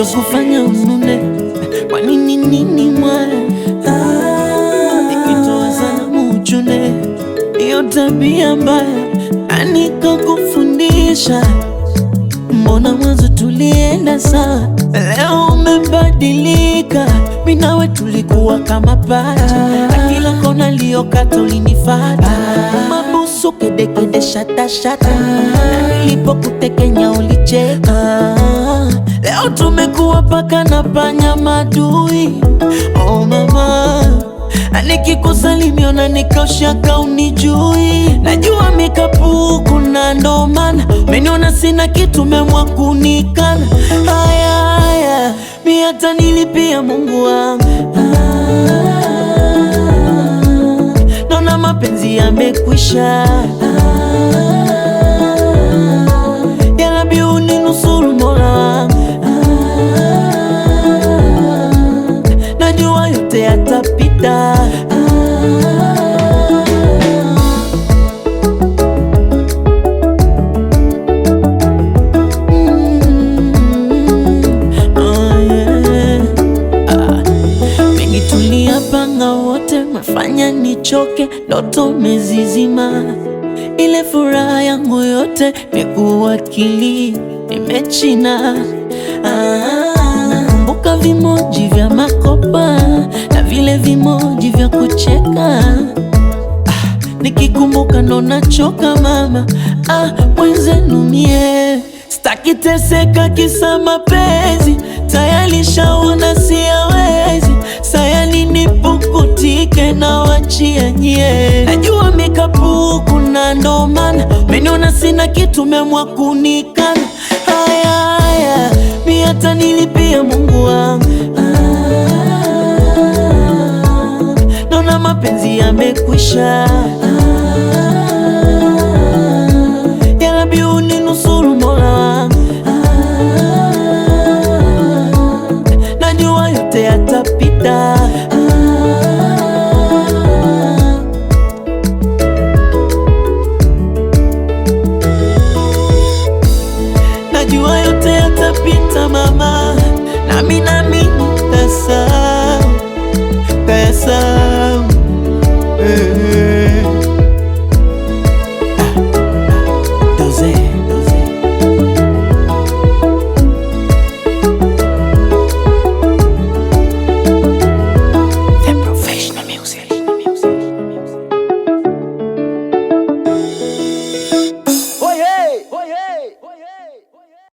kilichokufanya unune? Kwa nini nini mwana? Nikitoa salamu uchune, hiyo tabia mbaya anikakufundisha. Mbona mwanzo tulienda sawa, leo umebadilika? Mimi nawe tulikuwa kama pacha, na kila kona liyokata ulinifata. Mabusu kedekede shata shata, na nilipokutekenya ulicheka. Leo tumekuwa paka na panya madui. Oh mama, nikikusalimia unanikoshaka unijui. Najua mikapuku na ndo maana umeniona sina kitu memwa kunikana. Haya haya, mi hata nilipia Mungu wangu. Naona mapenzi yamekwisha. Ya Rabbi uninusuru Mola wangu. Najua yote yatapita. Panga wote mafanya nichoke, ndoto mezizima. Ile furaha yangu yote mekuwakili, nimechina. Nakumbuka vimoji vya makopa na vile vimoji vya kucheka. Nikikumbuka ndo nachoka mama. Mwenzenu mie sitaki teseka kisa mapenzi, tayari shaona siyawezi. Sayani nipukutike na wachia nye. Najua mikapuku na ndo maana umeniona sina kitu memwa kunikana. Haya haya, mi hata nilipia Mungu wangu. Naona mapenzi yamekwisha.